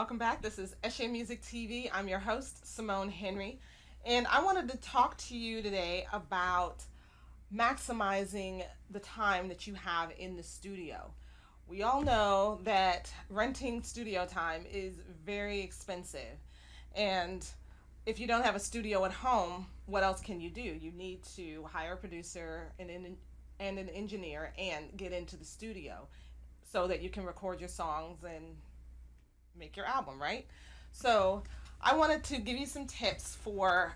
Welcome back. This is Eshe Music TV. I'm your host, Simone Henry, and I wanted to talk to you today about maximizing the time that you have in the studio. We all know that renting studio time is very expensive, and if you don't have a studio at home, what else can you do? You need to hire a producer and an engineer and get into the studio so that you can record your songs and make your album, right? So I wanted to give you some tips for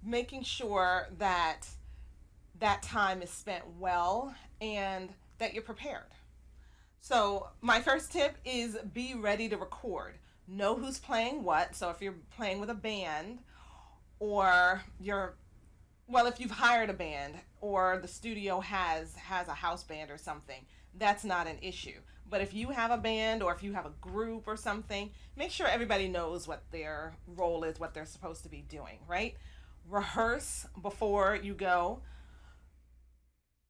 making sure that that time is spent well and that you're prepared. So my first tip is be ready to record. Know who's playing what. So if you're playing with a band or you're well, if you've hired a band or the studio has a house band or something, that's not an issue. But if you have a band or if you have a group or something, make sure everybody knows what their role is, what they're supposed to be doing, right? Rehearse before you go.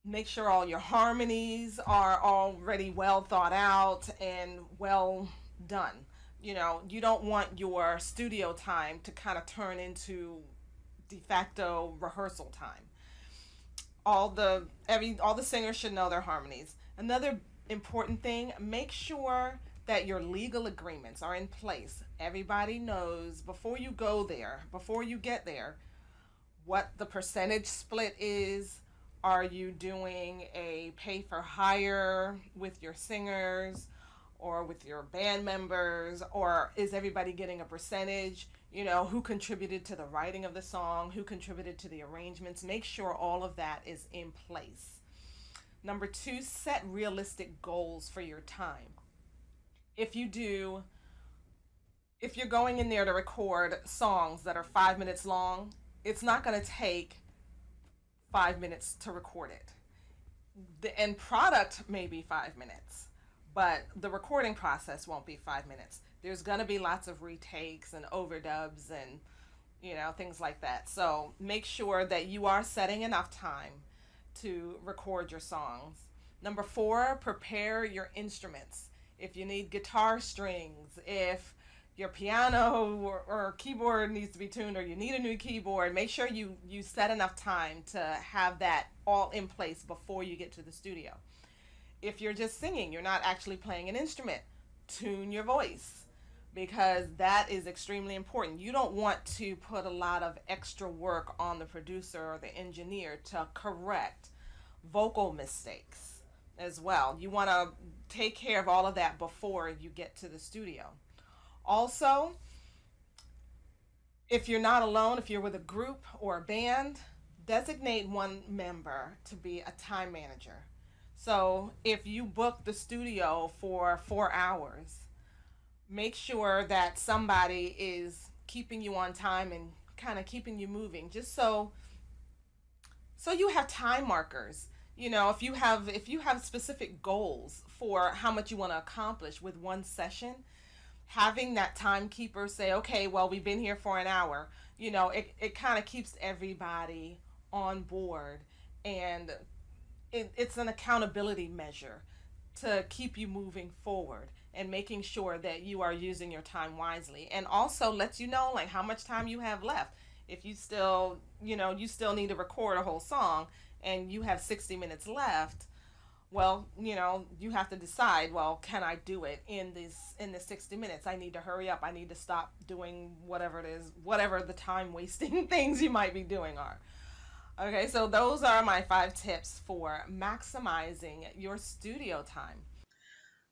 Make sure all your harmonies are already well thought out and well done. You don't want your studio time to kind of turn into de facto rehearsal time. All the singers should know their harmonies. Another important thing, make sure that your legal agreements are in place. Everybody knows before you get there, what the percentage split is. Are you doing a pay for hire with your singers or with your band members, or is everybody getting a percentage? Who contributed to the writing of the song, who contributed to the arrangements. Make sure all of that is in place. Number two, set realistic goals for your time. If you do, if you're going in there to record songs that are 5 minutes long, it's not going to take 5 minutes to record it. The end product may be 5 minutes, but the recording process won't be 5 minutes. There's going to be lots of retakes and overdubs and things like that. So make sure that you are setting enough time to record your songs. Number four, prepare your instruments. If you need guitar strings, if your piano or keyboard needs to be tuned, or you need a new keyboard, make sure you set enough time to have that all in place before you get to the studio. If you're just singing, you're not actually playing an instrument, tune your voice, because that is extremely important. You don't want to put a lot of extra work on the producer or the engineer to correct vocal mistakes as well. You want to take care of all of that before you get to the studio. Also, if you're not alone, if you're with a group or a band, designate one member to be a time manager. So if you book the studio for 4 hours, make sure that somebody is keeping you on time and kind of keeping you moving, just so you have time markers. If you have specific goals for how much you want to accomplish with one session, having that timekeeper say, okay, well, we've been here for an hour, it kind of keeps everybody on board, and it's an accountability measure to keep you moving forward and making sure that you are using your time wisely, and also lets you know like how much time you have left. If you still need to record a whole song and you have 60 minutes left, well, you have to decide, well, can I do it in the 60 minutes? I need to hurry up. I need to stop doing whatever it is, whatever the time wasting things you might be doing are. Okay, so those are my 5 tips for maximizing your studio time.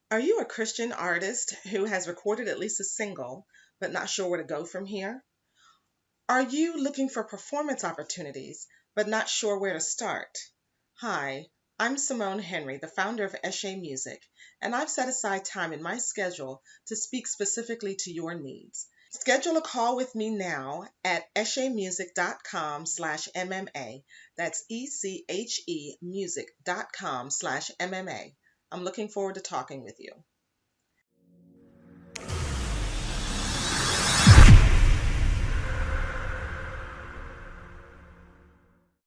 Are you a Christian artist who has recorded at least a single but not sure where to go from here? Are you looking for performance opportunities but not sure where to start? Hi, I'm Simone Henry, the founder of Eshe Music, and I've set aside time in my schedule to speak specifically to your needs. Schedule a call with me now at eshemusic.com/MMA. That's ECHE music.com/MMA. I'm looking forward to talking with you.